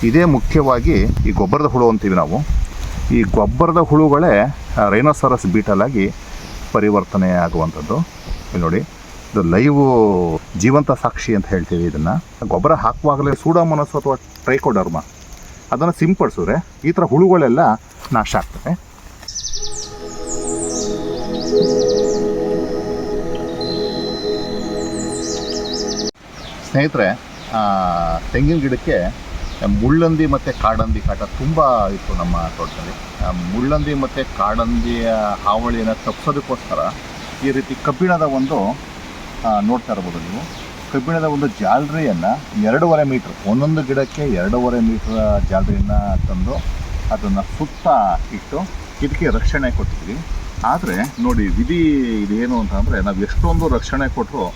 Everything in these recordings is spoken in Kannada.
ಇದೇ ಮುಖ್ಯವಾಗಿ ಈ ಗೊಬ್ಬರದ ಹುಳು ಅಂತೀವಿ ನಾವು. ಈ ಗೊಬ್ಬರದ ಹುಳುಗಳೇ ರೈನೋಸರಸ್ ಬೀಟಲ್ ಆಗಿ ಪರಿವರ್ತನೆ ಆಗುವಂಥದ್ದು. ಇಲ್ಲಿ ನೋಡಿ, ಇದು ಲೈವ್ ಜೀವಂತ ಸಾಕ್ಷಿ ಅಂತ ಹೇಳ್ತೀವಿ. ಇದನ್ನು ಗೊಬ್ಬರ ಹಾಕುವಾಗಲೇ ಸೂಡೋಮೋನಾಸ್ ಅಥವಾ ಟ್ರೈಕೋಡರ್ಮ ಅದನ್ನು ಸಿಂಪಡಿಸಿದ್ರೆ ಈ ಥರ ಹುಳುಗಳೆಲ್ಲ ನಾಶ ಆಗ್ತವೆ. ಸ್ನೇಹಿತರೆ, ತೆಂಗಿನ ಗಿಡಕ್ಕೆ ಮುಳ್ಳಂದಿ ಮತ್ತು ಕಾಡಂದಿ ಕಾಟ ತುಂಬ ಇತ್ತು ನಮ್ಮ ತೋಟದಲ್ಲಿ. ಮುಳ್ಳಂದಿ ಮತ್ತು ಕಾಡಂದಿಯ ಹಾವಳಿಯನ್ನು ತಪ್ಪಿಸೋದಕ್ಕೋಸ್ಕರ ಈ ರೀತಿ ಕಬ್ಬಿಣದ ಒಂದು ನೋಡ್ತಾ ಇರ್ಬೋದು ನೀವು, ಕಬ್ಬಿಣದ ಒಂದು ಜಾಲರಿಯನ್ನು 2.5 ಮೀಟ್ರ್, ಒಂದೊಂದು ಗಿಡಕ್ಕೆ 2.5 ಮೀಟ್ರ್ ಜಾಲರಿಯನ್ನು ತಂದು ಅದನ್ನು ಸುತ್ತ ಇಟ್ಟು ಇದಕ್ಕೆ ರಕ್ಷಣೆ ಕೊಟ್ಟಿದ್ವಿ. ಆದರೆ ನೋಡಿ, ವಿಧಿ ಇದೇನು ಅಂತಂದರೆ, ನಾವು ಎಷ್ಟೊಂದು ರಕ್ಷಣೆ ಕೊಟ್ಟರು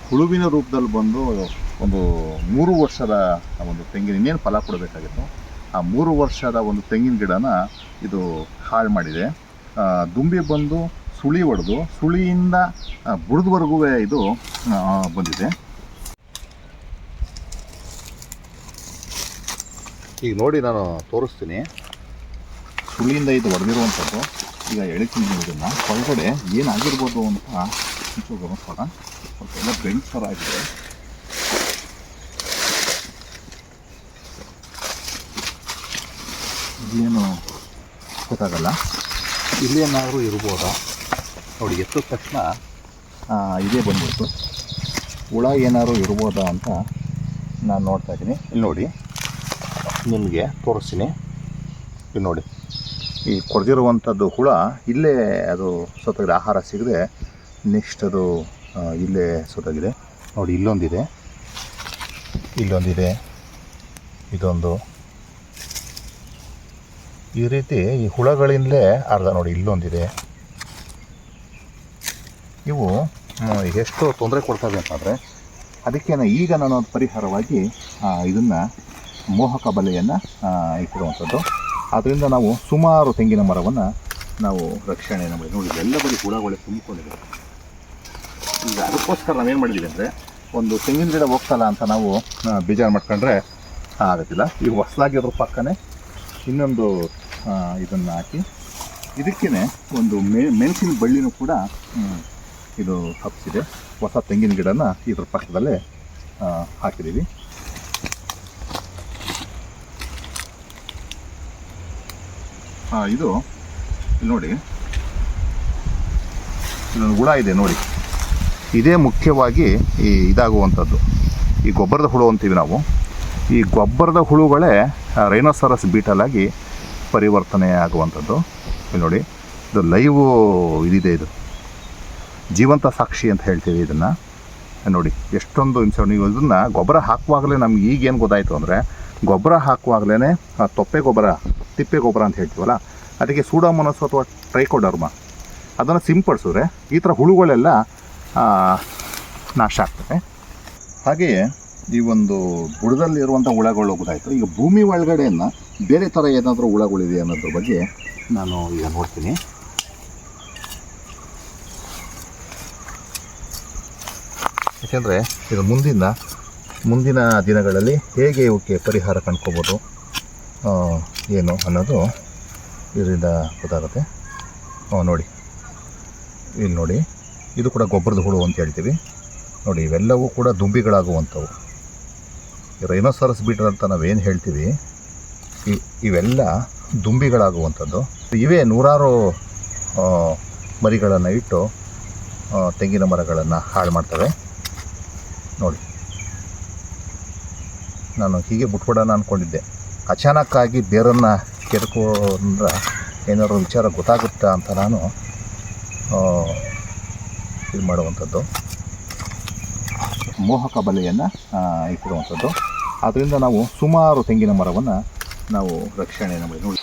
ಹುಳುವಿನ ರೂಪದಲ್ಲಿ ಬಂದು ಒಂದು 3 ವರ್ಷದ ಒಂದು ತೆಂಗಿನ, ಇನ್ನೇನು ಫಲ ಕೊಡಬೇಕಾಗಿತ್ತು, ಆ 3 ವರ್ಷದ ಒಂದು ತೆಂಗಿನ ಗಿಡನ ಇದು ಹಾಳು ಮಾಡಿದೆ. ದುಂಬಿ ಬಂದು ಸುಳಿ ಹೊಡೆದು ಸುಳಿಯಿಂದ ಬುಡದವರೆಗೂ ಇದು ಬಂದಿದೆ. ಈಗ ನೋಡಿ, ನಾನು ತೋರಿಸ್ತೀನಿ. ಸುಳಿಯಿಂದ ಇದು ಹೊಡೆದಿರುವಂಥದ್ದು. ಈಗ ಎಳಿತೀನಿ ಇದನ್ನು. ಹೊರಗಡೆ ಏನಾಗಿರ್ಬೋದು ಅಂತ ಒಂಚೂರು ಗಮನಿಸೋಣ. ಸ್ವಲ್ಪ ಎಲ್ಲ ಬೆಂಡ್ ಥರ ಆಗಿದೆ. ಇಲ್ಲೇನು ಗೊತ್ತಾಗಲ್ಲ, ಇಲ್ಲೇನಾದರೂ ಇರ್ಬೋದಾ ನೋಡಿ. ಎತ್ತಿದ ತಕ್ಷಣ ಇದೇ ಬಂದ್ಬಿಟ್ಟು ಹುಳ ಏನಾದ್ರು ಇರ್ಬೋದಾ ಅಂತ ನಾನು ನೋಡ್ತಾ ಇದ್ದೀನಿ. ಇಲ್ಲಿ ನೋಡಿ, ನಿಮಗೆ ತೋರಿಸ್ತೀನಿ. ಇಲ್ಲಿ ನೋಡಿ, ಈ ಕೊಡ್ದಿರುವಂಥದ್ದು ಹುಳ ಇಲ್ಲೇ ಅದು ಸೊತ್ತಾಗಿದೆ. ಆಹಾರ ಸಿಗದೆ ನೆಕ್ಸ್ಟ್ ಅದು ಇಲ್ಲೇ ಸೊತ್ತಾಗಿದೆ. ನೋಡಿ, ಇಲ್ಲೊಂದಿದೆ, ಇಲ್ಲೊಂದಿದೆ, ಇದೊಂದು. ಈ ರೀತಿ ಈ ಹುಳಗಳಿಂದಲೇ ಅರ್ಧ ನೋಡಿ, ಇಲ್ಲೊಂದಿದೆ. ಇವು ಎಷ್ಟು ತೊಂದರೆ ಕೊಡ್ತವೆ ಅಂತಂದರೆ, ಅದಕ್ಕೆ ಈಗ ನಾನು ಪರಿಹಾರವಾಗಿ ಇದನ್ನು ಮೋಹಕ ಬಲೆಯನ್ನು ಇಟ್ಟಿರುವಂಥದ್ದು. ಅದರಿಂದ ನಾವು ಸುಮಾರು ತೆಂಗಿನ ಮರವನ್ನು ನಾವು ರಕ್ಷಣೆಯನ್ನು ಮಾಡಿ ನೋಡಿ. ಎಲ್ಲ ಬರೀ ಹುಳಗಳೇ ತುಂಬಿಕೊಂಡಿದೆ. ಈಗ ಅದಕ್ಕೋಸ್ಕರ ನಾವೇನು ಮಾಡಿದ್ದೀವಿ ಅಂದರೆ, ಒಂದು ತೆಂಗಿನ ಗಿಡ ಹೋಗ್ತಲ್ಲ ಅಂತ ನಾವು ಬೇಜಾರು ಮಾಡ್ಕೊಂಡ್ರೆ ಆಗೋದಿಲ್ಲ. ಈಗ ಹೊಸದಾಗಿರೋ ಪಕ್ಕನೇ ಇನ್ನೊಂದು ಇದನ್ನು ಹಾಕಿ, ಇದಕ್ಕೇ ಒಂದು ಮೆಣಸಿನ ಬಳ್ಳಿನೂ ಕೂಡ ಇದು ಹಬ್ಬಿಸಿದೆ. ಹೊಸ ತೆಂಗಿನ ಗಿಡನ ಇದ್ರ ಪಕ್ಕದಲ್ಲೇ ಹಾಕಿದ್ದೀವಿ. ಇದು ನೋಡಿ, ಇದೊಂದು ಹುಳ ಇದೆ ನೋಡಿ. ಇದೇ ಮುಖ್ಯವಾಗಿ ಇದಾಗುವಂಥದ್ದು. ಈ ಗೊಬ್ಬರದ ಹುಳು ಅಂತೀವಿ ನಾವು. ಈ ಗೊಬ್ಬರದ ಹುಳುಗಳೇ ರೈನೋಸರಸ್ ಬೀಟಲ್ ಆಗಿ ಪರಿವರ್ತನೆ ಆಗುವಂಥದ್ದು. ಇಲ್ಲಿ ನೋಡಿ, ಇದು ಲೈವ್ ಇದಿದೆ, ಇದು ಜೀವಂತ ಸಾಕ್ಷಿ ಅಂತ ಹೇಳ್ತೀವಿ ಇದನ್ನು. ನೋಡಿ, ಎಷ್ಟೊಂದು ಹಿಂಸೆ. ನೀವು ಇದನ್ನು ಗೊಬ್ಬರ ಹಾಕುವಾಗಲೇ ನಮ್ಗೆ ಈಗೇನು ಗೊತ್ತಾಯಿತು ಅಂದರೆ, ಗೊಬ್ಬರ ಹಾಕುವಾಗಲೇ ತೊಪ್ಪೆ ಗೊಬ್ಬರ, ತಿಪ್ಪೆ ಗೊಬ್ಬರ ಅಂತ ಹೇಳ್ತೀವಲ್ಲ, ಅದಕ್ಕೆ ಸೂಡೋಮೋನಾಸ್ ಅಥವಾ ಟ್ರೈಕೋಡರ್ಮ ಅದನ್ನು ಸಿಂಪಡಿಸಿದ್ರೆ ಈ ಥರ ಹುಳುಗಳೆಲ್ಲ ನಾಶ ಆಗ್ತವೆ. ಹಾಗೆಯೇ ಈ ಒಂದು ಬುಡದಲ್ಲಿರುವಂಥ ಹುಳಗಳು ಗೊತ್ತಾಯಿತು. ಈಗ ಭೂಮಿ ಒಳಗಡೆಯನ್ನು ಬೇರೆ ಥರ ಏನಾದರೂ ಹುಳಗಳಿದೆ ಅನ್ನೋದ್ರ ಬಗ್ಗೆ ನಾನು ಈಗ ನೋಡ್ತೀನಿ. ಯಾಕೆಂದರೆ ಇದು ಮುಂದಿನ ದಿನಗಳಲ್ಲಿ ಹೇಗೆ ಇವಕ್ಕೆ ಪರಿಹಾರ ಕಂಡ್ಕೋಬೋದು ಏನು ಅನ್ನೋದು ಇದರಿಂದ ಗೊತ್ತಾಗುತ್ತೆ. ನೋಡಿ, ಇಲ್ಲಿ ನೋಡಿ, ಇದು ಕೂಡ ಗೊಬ್ಬರದ ಹುಳು ಅಂತ ಹೇಳ್ತೀವಿ ನೋಡಿ. ಇವೆಲ್ಲವೂ ಕೂಡ ದುಂಬಿಗಳಾಗುವಂಥವು. ರೈನೋಸರಸ್ ಬೀಟಲ್ ಅಂತ ನಾವೇನು ಹೇಳ್ತೀವಿ, ಇವೆಲ್ಲ ದುಂಬಿಗಳಾಗುವಂಥದ್ದು. ಇವೇ ನೂರಾರು ಮರಿಗಳನ್ನು ಇಟ್ಟು ತೆಂಗಿನ ಮರಗಳನ್ನು ಹಾಳು ಮಾಡ್ತವೆ ನೋಡಿ. ನಾನು ಹೀಗೆ ಬಿಟ್ಬಿಡೋಣ ಅಂದ್ಕೊಂಡಿದ್ದೆ. ಅಚಾನಕ್ಕಾಗಿ ಬೇರನ್ನು ಕೆರ್ಕೊಂಡ್ರೆ ಏನಾದ್ರು ವಿಚಾರ ಗೊತ್ತಾಗುತ್ತಾ ಅಂತ ನಾನು ಇದು ಮಾಡುವಂಥದ್ದು, ಮೋಹಕ ಬಲೆಯನ್ನು ಇಟ್ಟಿರುವಂಥದ್ದು. ಆದ್ದರಿಂದ ನಾವು ಸುಮಾರು ತೆಂಗಿನ ಮರವನ್ನು ನಾವು ರಕ್ಷಣೆಯನ್ನು ಮಾಡಿ ನೋಡಿ.